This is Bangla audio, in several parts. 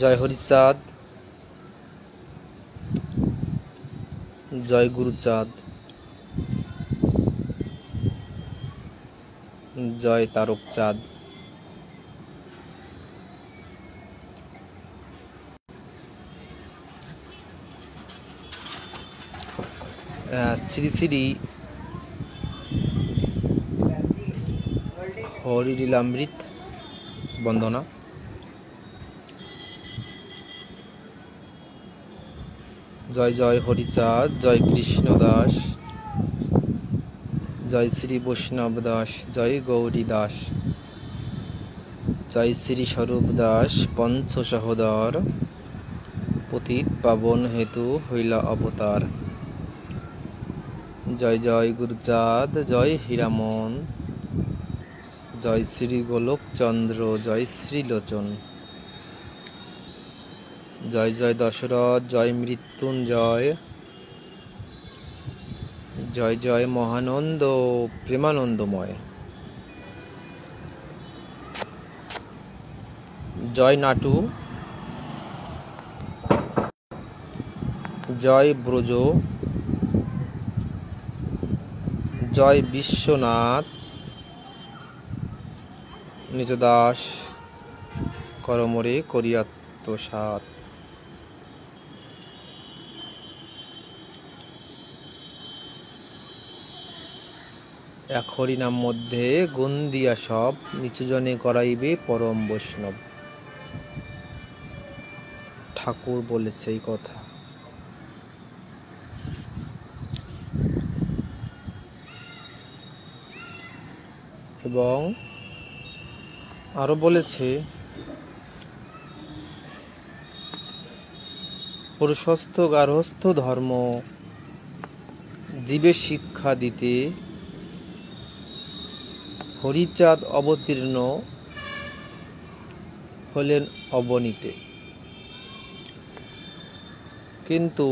জয় হরিচাঁদ, জয় গুরুচাঁদ, জয় তারকচাঁদ। শ্রী শ্রী হরিলীলামৃত বন্দনা। জয় জয় হরিচাঁদ, জয় কৃষ্ণ দাস, জয় শ্রী বৈষ্ণব দাস, জয় গৌরী দাস, জয় শ্রী স্বরূপ দাস পঞ্চ সহোদর, পতিত পাবন হেতু হইলা অবতার। জয় জয় গুরুচাঁদ, জয় হীরামন, জয় শ্রী গোলক চন্দ্র, জয় শ্রীলোচন। জয় জয় দশরথ, জয় মৃত্যুঞ্জয়, জয় জয় মহানন্দ প্রেমানন্দময়। জয় নাটু, জয় ব্রজ, জয় বিশ্বনাথ, নিজ দাস করমরে করিয়াত্মসাৎ। এক হরিনাম মধ্যে গুণ দিয়া সব, নিচুজনে করাইবে পরম বৈষ্ণব। ঠাকুর বলেছে এই কথা। এবং আরো বলেছে, পুরুষস্থ গার্হস্থ ধর্ম জীবে শিক্ষা দিতে, হরিচাঁদ অবতীর্ণ হলেন অবনীতে। কিন্তু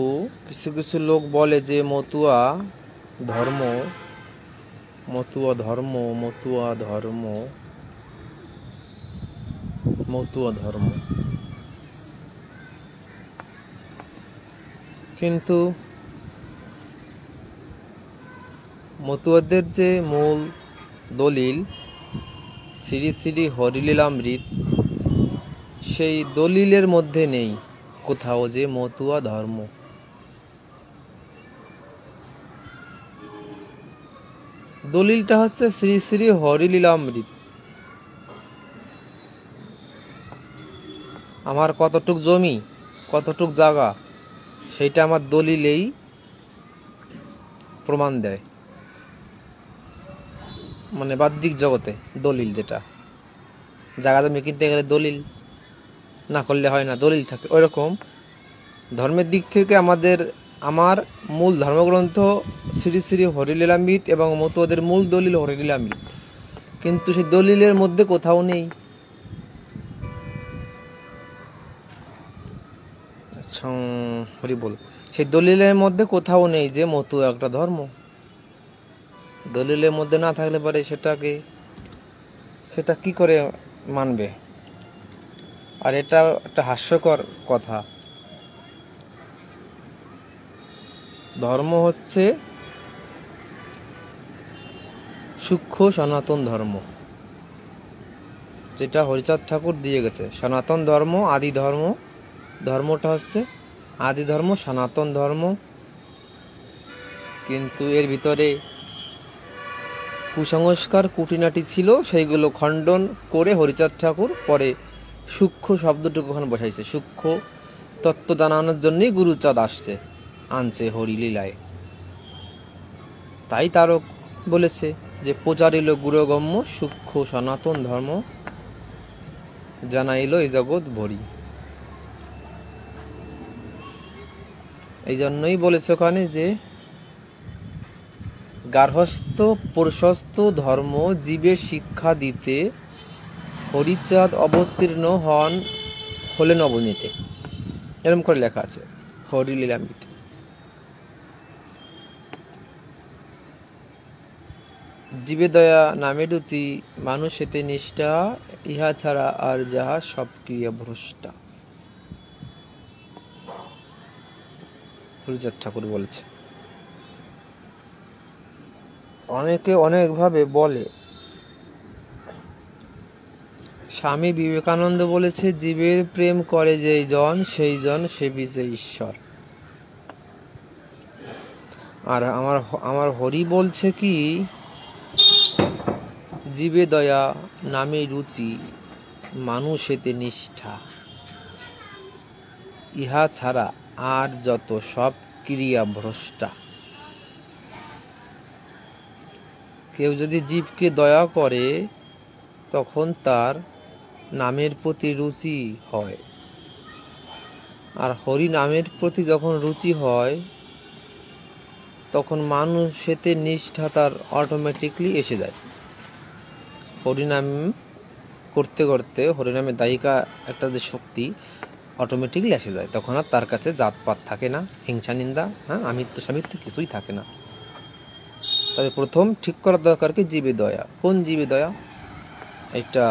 কিছু কিছু লোক বলে যে মতুয়া ধর্ম, মতুয়া ধর্ম, মতুয়া ধর্ম, মতুয়া ধর্ম। কিন্তু মতুয়াদের যে মূল দলিল শ্রী শ্রী হরিলীলামৃত, সেই দলিলের মধ্যে নেই কোথাও যে মতুয়া ধর্ম। দলিলটা হচ্ছে শ্রী শ্রী হরিলীলামৃত। আমার কতটুক জমি, কতটুক জায়গা, সেইটা আমার দলিলেই প্রমাণ দেয়। মানে বাহ্যিক জগতে দলিল, যেটা জায়গা জমি কিনতে গেলে দলিল না করলে হয় না, দলিল থাকে। ওইরকম ধর্মের দিক থেকে আমার মূল ধর্মগ্রন্থ শ্রী শ্রী হরিলীলামৃত এবং মতুয়াদের মূল দলিল হরিলীলামৃত, কিন্তু সেই দলিলের মধ্যে কোথাও নেই হরি বল, সেই দলিলের মধ্যে কোথাও নেই যে মতুয়া একটা ধর্ম। দলিলের মধ্যে না থাকলে পরে সেটা কি করে মানবে? আর এটা একটা হাস্যকর কথা। ধর্ম হচ্ছে সূক্ষ্ম সনাতন ধর্ম, যেটা হরিচাঁদ ঠাকুর দিয়ে গেছে। সনাতন ধর্ম, আদি ধর্ম, ধর্মটা হচ্ছে আদি ধর্ম, সনাতন ধর্ম। কিন্তু এর ভিতরে কুসংস্কার কুটিনাটি ছিল, সেইগুলো খণ্ডন করে হরিচাঁদ ঠাকুর পরে সূক্ষ্ম শব্দটুকু ওখানে বসাইছে। সূক্ষ্ম তত্ত্ব জানানোর জন্যই গুরুচাঁদ আনছে হরিলীলায়। তাই তারক বলেছে যে প্রচারিল গুরুগম্য সূক্ষ্ম সনাতন ধর্ম, জানাইল এই জগৎ ভরি। এই জন্যই বলেছে ওখানে যে গার্হস্থ পুরুষস্থ ধর্ম জীবে শিক্ষা দিতে, হরিচাঁদ অবতীর্ণ হলেন অবনীতে। এরকম করে লেখা আছে হরিলীলামৃত। জীবে দয়া নামে রুচি, মানুষেতে নিষ্ঠা, ইহা ছাড়া আর যাহা সব ক্রিয়া ভ্রষ্টা। হরিচাঁদ ঠাকুর বলেছে। অনেকে অনেকভাবে বলে। স্বামী বিবেকানন্দ বলেছে, জীবের প্রেম করে যেই জন সেই জন সেবিছে ঈশ্বর। আর আমার হরি বলছে কি, জীবে দয়া নামে রুচি মানুষেতে নিষ্ঠা, ইহা ছাড়া আর যত সব ক্রিয়া ভ্রষ্টা। কেউ যদি জীবকে দয়া করে তখন তার নামের প্রতি রুচি হয়, আর হরি নামের প্রতি যখন রুচি হয় তখন মানুষেতে নিষ্ঠা তার অটোমেটিকলি এসে যায়। হরিনাম করতে করতে হরিনামের দায়িকা একটা যে শক্তি অটোমেটিকলি এসে যায়, তখন আর তার কাছে জাতপাত থাকে না, হিংসা নিন্দা, আমিত্ব স্বামিত্ব কিছুই থাকে না। তবে প্রথম ঠিক করার দরকার কি, জীবে দয়া। কোন জীবে দয়া? এটা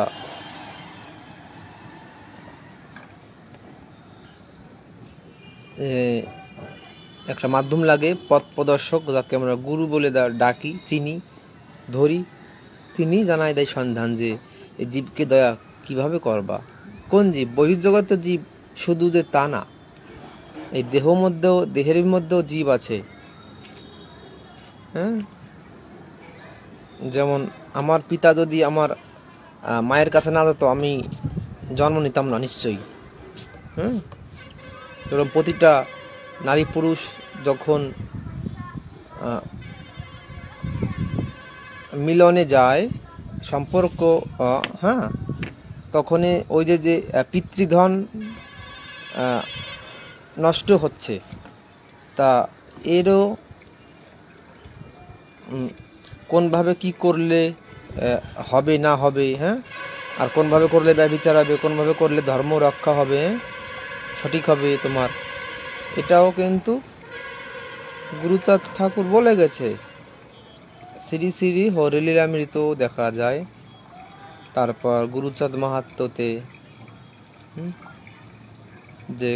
একটা মাধ্যম লাগে, পথ প্রদর্শক, যাকে আমরা গুরু বলে ডাকি, চিনি, ধরি। তিনি জানাই দেয় সন্ধান যে এই জীবকে দয়া কিভাবে করবা। কোন জীব? বহির্জগতের জীব শুধু যে তা না, এই দেহের মধ্যেও জীব আছে। যেমন আমার পিতা যদি আমার মায়ের কাছে না যেত, আমি জন্ম নিতাম না নিশ্চয়ই। যেরকম প্রতিটা নারী পুরুষ যখন মিলনে যায়, সম্পর্ক, তখনই ওই যে পিতৃধন নষ্ট হচ্ছে, তা এরও কোনভাবে কি করলে হবে না হবে, আর কোনভাবে করলে ব্যভিচার হবে, কোনভাবে করলে ধর্ম রক্ষা হবে, সঠিক হবে তোমার, এটাও কিন্তু গুরুচাঁদ ঠাকুর বলে গেছে। শ্রী শ্রী হরিলীলামৃত দেখা যায়। তারপর গুরুচাঁদ মাহাত্ম্যতে যে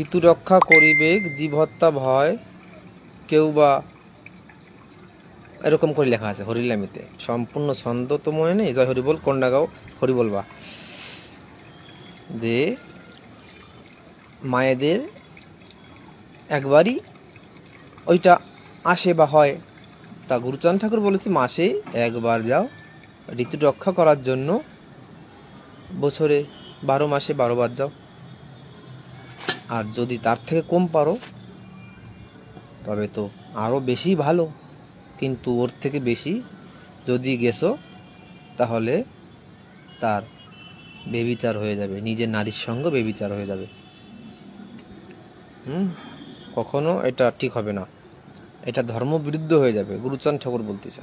ঋতু রক্ষা করিবে জীব হত্যা ভয়, কেউ বা এরকম করে লেখা আছে হরিলীলামৃতে। সম্পূর্ণ ছন্দ তো মনে নেই, জয় হরিবল কন্যাগাঁও হরি বলবা, যে মায়েদের একবারই ওইটা আসে বা হয়। তা গুরুচাঁদ ঠাকুর বলেছে মাসে একবার যাও ঋতু রক্ষা করার জন্য, বছরে 12 মাসে 12 বার যাও। আর যদি তার থেকে কম পারো তবে তো আরও বেশি ভালো, কিন্তু ওর থেকে বেশি যদি গেছো তাহলে তার বেবিচার হয়ে যাবে, নিজের নারীর সঙ্গে বেবিচার হয়ে যাবে। কখনো এটা ঠিক হবে না, এটা ধর্ম বিরুদ্ধ হয়ে যাবে, গুরুচাঁদ ঠাকুর বলতেছে।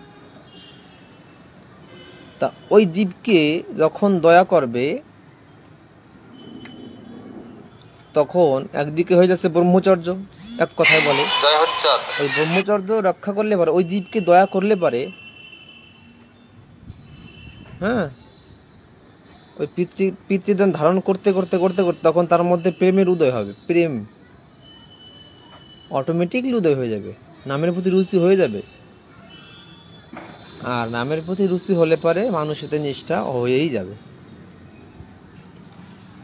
তা ওই জীবকে যখন দয়া করবে তখন একদিকে হয়ে যাচ্ছে ব্রহ্মচর্য, এক কথায় বলে ওই ব্রহ্মচর্য রক্ষা করলে পারে, ওই জীবকে দয়া করলে পারে, ওই পিতৃদান ধারণ করতে করতে করতে করতে তখন তার মধ্যে প্রেমের উদয় হবে, প্রেম অটোমেটিকলি উদয় হয়ে যাবে, নামের প্রতি রুচি হয়ে যাবে। আর নামের প্রতি রুচি হলে পারে মানুষের নিষ্ঠা হয়েই যাবে।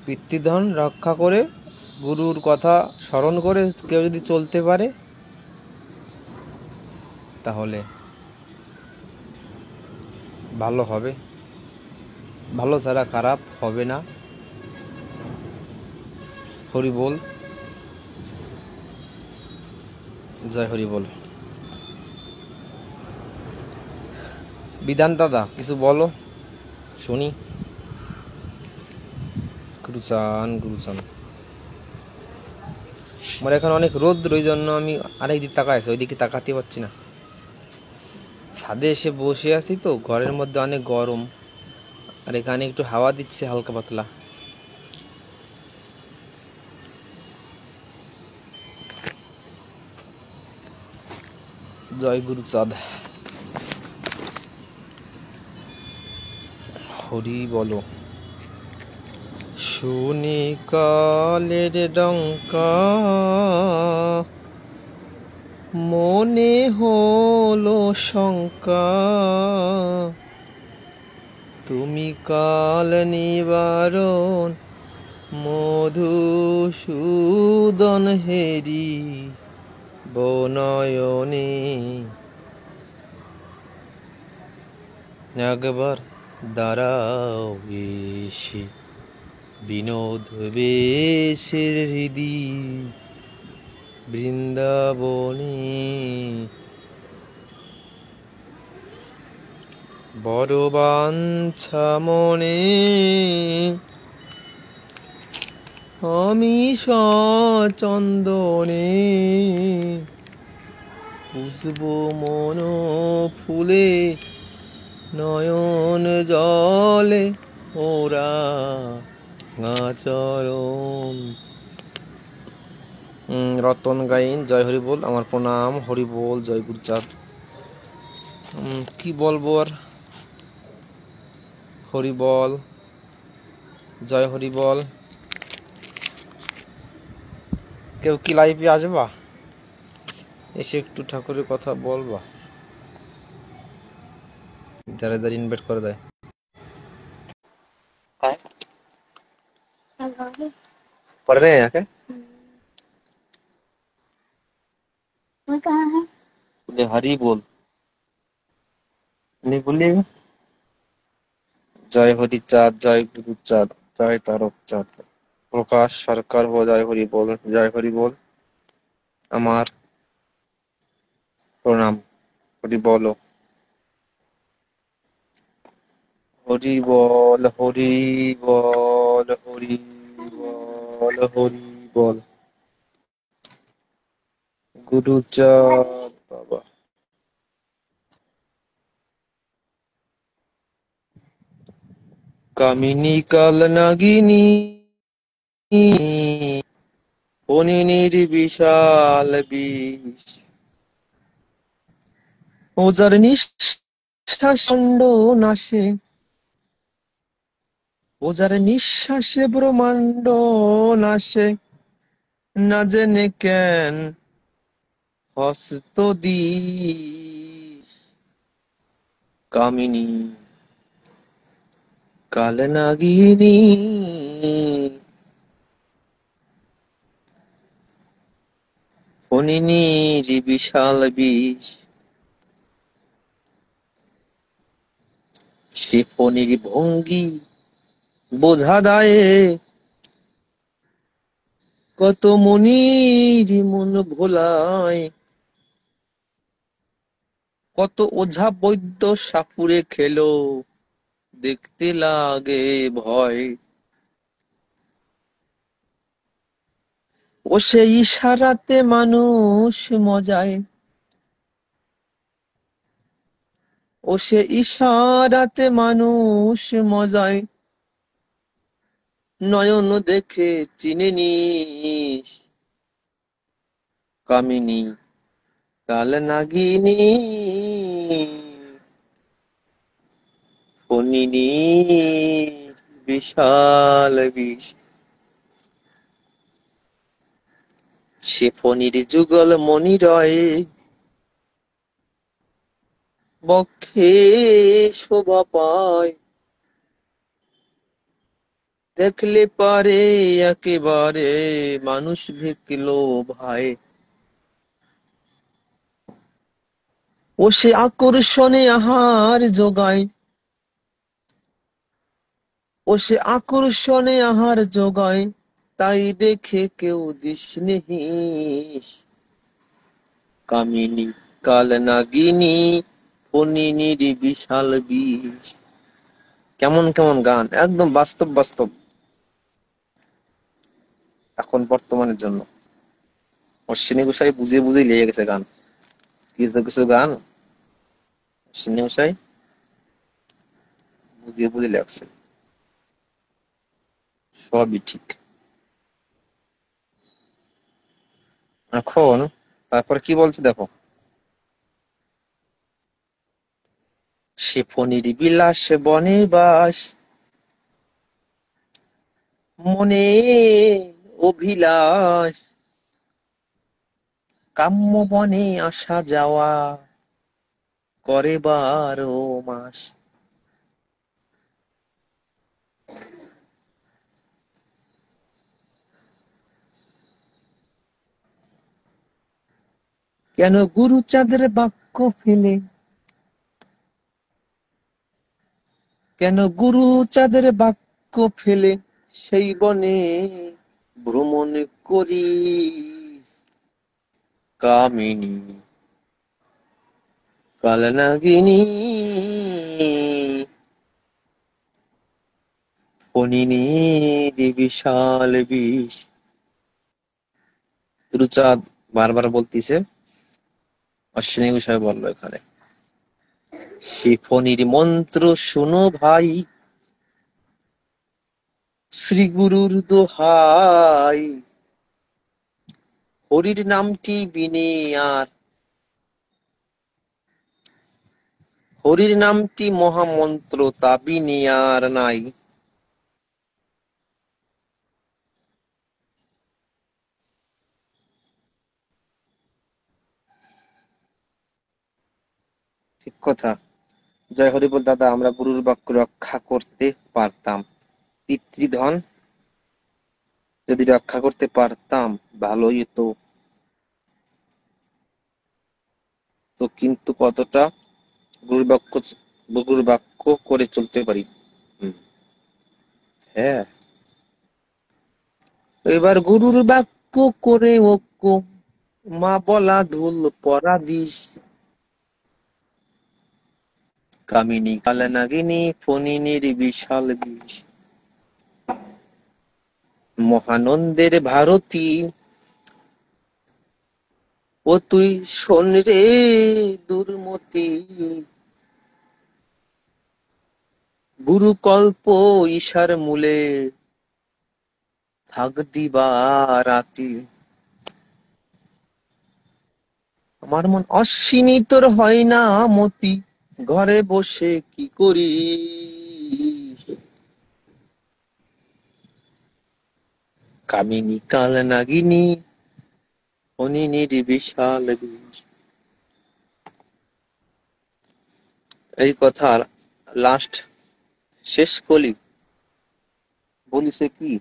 পিতৃধন রক্ষা করে গুরুর কথা স্মরণ করে কেউ যদি চলতে পারে তাহলে ভালো হবে, ভালো ছাড়া খারাপ হবে না। হরি বল, জয় হরি বল। বিধান দাদা কিছু বলো, শুনি। গুরুচান আমার এখন অনেক রোদ্র, ওই জন্য আমি আরেক দিক তাকাই আছি, ওইদিকে তাকাতে পারছি না। ছাদে এসে বসে আছি তো, ঘরের মধ্যে অনেক গরম, আর এখানে একটু হাওয়া দিচ্ছে হালকা পাতলা। জয় গুরুচাঁদ, হরি বলো। শুনি কালের ডঙ্কা, মনে হলো শঙ্কা, তুমি কাল নিবারণ মধুসূদন হেরি বনয়নে। একবার দাঁড়াও এসে বিনোদ বেশের হৃদি বৃন্দাবনে। বড় বাঞ্ছা মনে আমি সচন্দনে পুষব মন ফুলে নয়ন জলে ওরা চরণ। রতন গাইন, জয় হরি বল, আমার প্রণাম, হরি বল, জয় গুরুচাঁদ। কি বলবো আর, হরি বল, জয় হরি বল। কেউ কি লাইভে আসবা, এসে একটু ঠাকুরের কথা বলবা, যারা যারা ইনভাইট করে দেয়। पढ़ रहे हैं यहाँ के? वो कहाँ है? बोले हरी बोल, नहीं बोलिएगा। जय हरि चाँद, जय गुरु चाँद, जय तारक चाँद, प्रकाश सरकार हो, जय हरि बोल, जय हरि बोल, আমার প্রণাম, হরি বলো, হরি বল, হরি বল, হরি বল, হরি বল। গুরুচাঁদ বাবা, কামিনী কাল নাগিনী ফণিনীর বিশাল বিষ, ওজার নিঃশ্বাস নাশে, ওজার নিঃশ্বাসে ব্রহ্মাণ্ড নাশে, না জেনে কেন হস্ত দিস। কামিনী কাল নাগিনী ফণিনীর বিশাল বিষ, সে ফণির ভঙ্গি বোঝা দায়ে, কত মনির মন ভোলায়, কত ওঝা বৈদ্য সাপুরে খেলো, দেখতে লাগে ভয়। ও সে ইশারাতে মানুষ মজায়, ও সে ইশারাতে মানুষ মজায়, নয়ন দেখে চিনে নিস। কামিনী কাল নাগিনী ফণিনী বিশাল বিষ, সে ফণির যুগল মণিরয়, বক্ষে শোভা পায়, দেখলে পারে একেবারে মানুষ ভিকলো ভাই। ও সে আকর্ষণে আহার যোগায়, ও সে আকর্ষণে আহার যোগায়, তাই দেখে কেউ দিশনিহিস। কামিনী কাল নাগিনী ফণিনীর বিশাল বিষ। কেমন কেমন গান, একদম বাস্তব বাস্তব, এখন বর্তমানের জন্য। অশ্বিনী গোসাই বুঝিয়ে বুঝিয়ে লেগে গেছে গান, কিছু কিছু গান অশ্বিনী গোসাই বুঝিয়ে বুঝিয়ে লেগছে, সবই ঠিক। এখন তারপর কি বলছে দেখো, সে ফণির বিলাস বনে বাস, মনে অভিলাষ, কাম্য বনে আসা যাওয়া করে 12 মাস। কেন গুরু চাঁদের বাক্য ফেলে, কেন গুরু চাঁদের বাক্য ফেলে সেই বনে ভ্রমণ করি কামিনী কালনাগিনী ফণিনী বিশাল বিষ। গুরুচাঁদ বারবার বলতিছে, অশ্বিনী বিষয় বললো এখানে, সে ফণির মন্ত্র শুনো ভাই, শ্রী গুরুর দোহাই, হরির নামটি বিনে আর, হরির নামটি মহামন্ত্র তা বিনে আর নাই। ঠিক কথা। জয় হরিবল দাদা, আমরা গুরুর বাক্য রক্ষা করতে পারতাম, পিতৃধন যদি রক্ষা করতে পারতাম ভালোই তো। তো কিন্তু কতটা গুরুর বাক্য, গুরুর বাক্য করে চলতে পারি? হ্যাঁ, এবার গুরুর বাক্য করে ঐক্য, মা বলা ধুল পরা দিস, কামিনী কালনাগিনী ফণিনীর বিশাল বিষ, মহানন্দের ভারতী ও তুই শোন রে দুর্মতি, গুরুকল্প ঈশার মূলে থাক দিবা রাতি। আমার মন অশ্বিনী তোর হয় না মতি, ঘরে বসে কি করি, কামিনী কাল নাগিনী ফণিনীর বিশাল বিষ। এই কথার লাস্ট শেষ কলি বলিছে কি,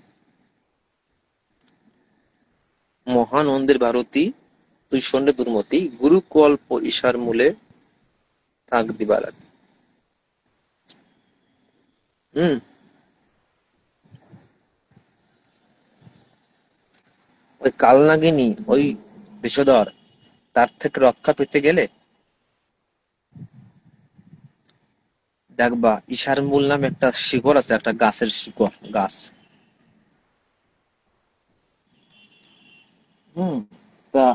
মহানন্দের ভারতী তুই শোনে দুর্মতি, গুরুকল্প ঈশার মূলে থাক দিবা রাতি। হম, ওই কালনাগিনী, ওই বিষধর, তার থেকে রক্ষা পেতে গেলে দেখবা ঈশার মূল নামে একটা শিকড় আছে, একটা গাছের শিকড় গাছ। হুম, তা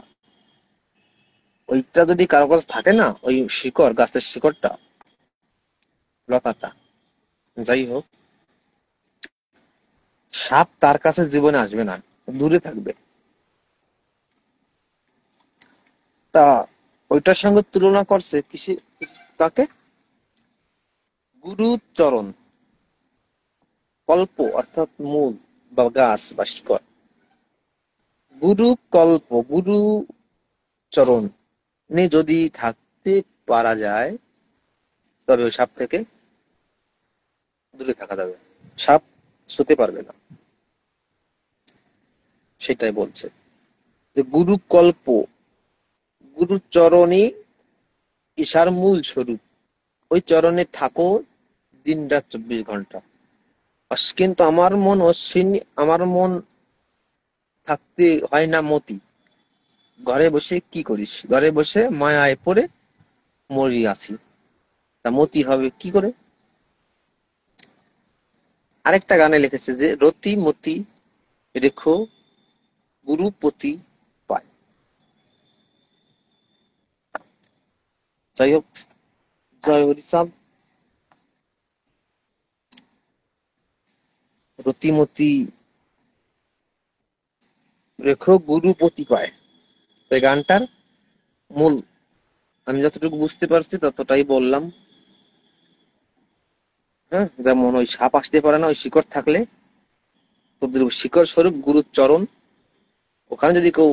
ওইটা যদি কারো কাছে থাকে না, ওই শিকড়, গাছের শিকড়টা, লতাটা, যাই হোক, সাপ তার কাছে জীবনে আসবে না, দূরে থাকবে। তা ওইটার সঙ্গে তুলনা করছে কিসে, কাকে, গুরুচরণ, কল্প অর্থাৎ মূল বা গাছ বা শিকড়, গুরু কল্প গুরু চরণে যদি থাকতে পারা যায়, তবে ওই সাপ থেকে দূরে থাকা যাবে, সাপ ছুতে পারবে না। সেটাই বলছে যে গুরু কল্প, গুরু চরণই ঈশার মূল স্বরূপ, ওই চরণে থাকো দিন রাত 24 ঘন্টা। কিন্তু আমার মন অশ্বিনী, আমার মন থাকতে হয় না মতি, ঘরে বসে কি করিস, ঘরে বসে মায়ায় পড়ে মরি আছি, তা মতি হবে কি করে? আরেকটা গানে লিখেছে যে রতি মতি রেখো গুরুপতি পায়। যাই হোক, জয় হরিচাঁদ, রতিমতি রেখো গুরুপতি পায়, এই গানটার মূল আমি যতটুকু বুঝতে পারছি ততটাই বললাম। হ্যাঁ, যেমন ওই সাপ আসতে পারে না ওই শিকড় থাকলে, তোদের শিকড় স্বরূপ গুরুর চরণ, ওখানে যদি কেউ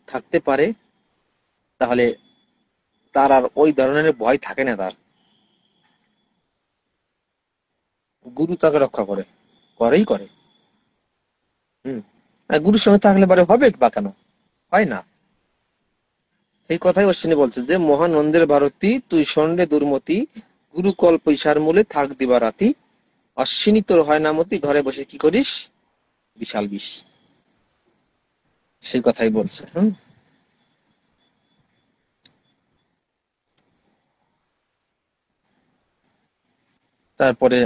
থাকতে পারে তাহলে তার আর ওই ধরনের ভয় থাকে না। তার গুরু তাকে রক্ষা করে, করেই করে। হম। আর গুরুর সঙ্গে থাকলে পারে হবে বা কেন, হয় না। এই কথাই অশ্বিনী বলছে যে মহানন্দের ভারতী তুই সন্ডে দুর্মতি, গুরু কল্প ইশার মূলে থাক দিবা রাতি, অশ্বিনী তোর হয় না মতি, ঘরে বসে কি করিস বিশাল বিষ। সেই কথাই বলছে। হম। তারপরে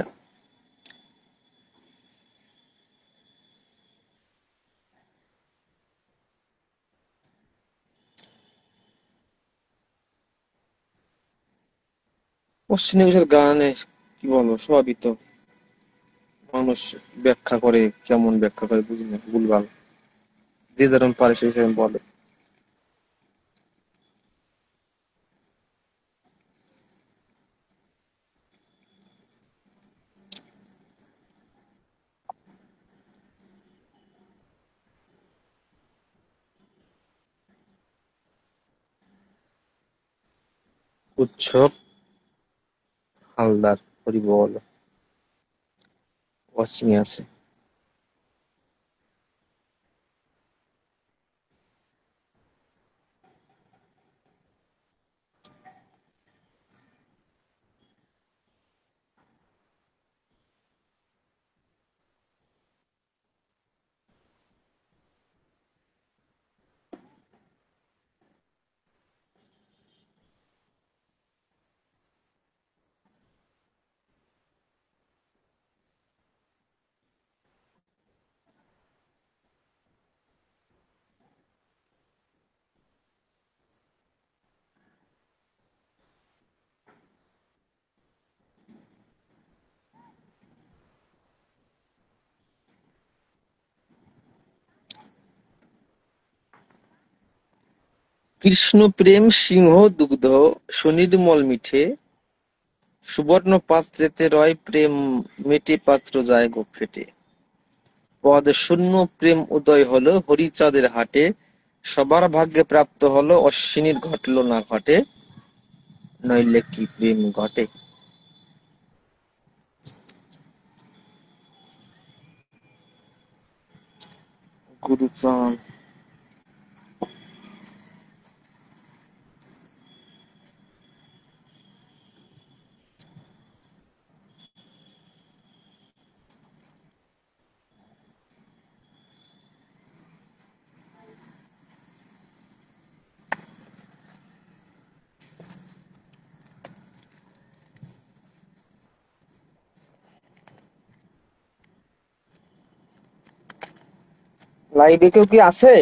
অশ্বিনী ঘোষের গানে কি বলবো, সবই তো মানুষ ব্যাখ্যা করে, কেমন ব্যাখ্যা করে বুঝি না, ভুলভাল, যে যেরকম পারে সেই সেরকম বলে। উৎসব হালদার, হরি বল, অশ্বিনী আছে। কৃষ্ণ প্রেম সিংহ দুগ্ধ সুনির্মল মিঠে, সুবর্ণ পাত্রেতে রয় প্রেম মেটে পাত্র যায় গো ফেটে। পদ শূন্য প্রেম উদয় হলো হরিচাঁদের হাটে, সবার ভাগ্যে প্রাপ্ত হলো অশ্বিনীর ঘটল না ঘটে, নইলে কি প্রেম ঘটে। গুরুপ্রাণ। লাইভে কেউ কি আছে?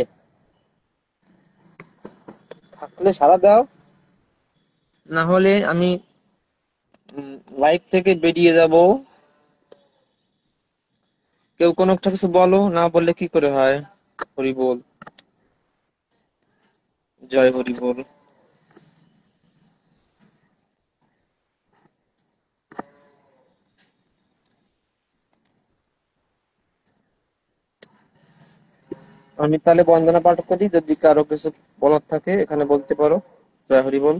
থাকলে সাড়া দাও, না হলে আমি লাইভ থেকে বেরিয়ে যাব। কেউ কোনো একটা কিছু বলো, না বললে কি করে হয়। হরি বল, জয় হরি বল। আমি তাহলে বন্দনা পাঠ করি, যদি কারো কিছু বলার থাকে এখানে বলতে পারো। জয় হরি বল।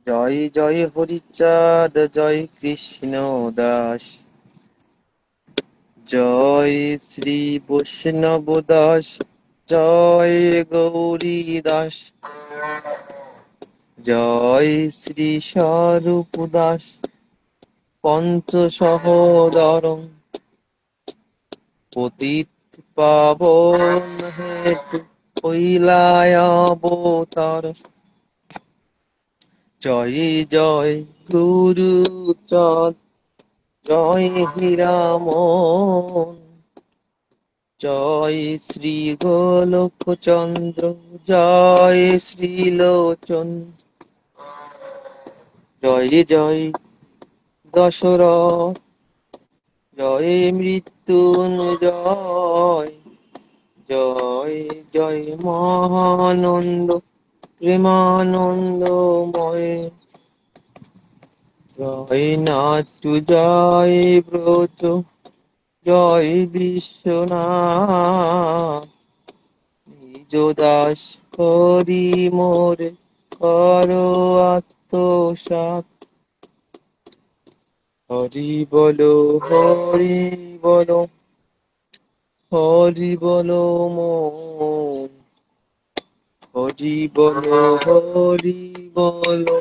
জয় জয় হরিচাঁদ, জয় কৃষ্ণ দাস, জয় শ্রী বৈষ্ণব দাস, জয় গৌরী দাস, জয় শ্রী স্বরূপ দাস, পঞ্চ সহোদর, পতিত পাবন হেতু হইলায় অবতার। জয় জয় গুরুচাঁদ, জয় হীরামন, জয় শ্রী গোলকচন্দ্র, জয় শ্রীলোচন, জয় জয় দশরথ, জয় মৃত্যুঞ্জয়, জয় জয় মহানন্দ প্রেমানন্দময়, জয় নাট্টু, জয় ব্রজ, জয় বিশ্বনাথ। নিজ দাস করি মোরে করো আত্মসাৎ। হরি বলো হরি বলো হরি বলো মন। হরি বলো হরি বলো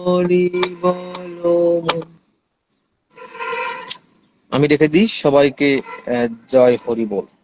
হরি বলো মন। আমি রেখে দিই সবাইকে জয় হরি বল।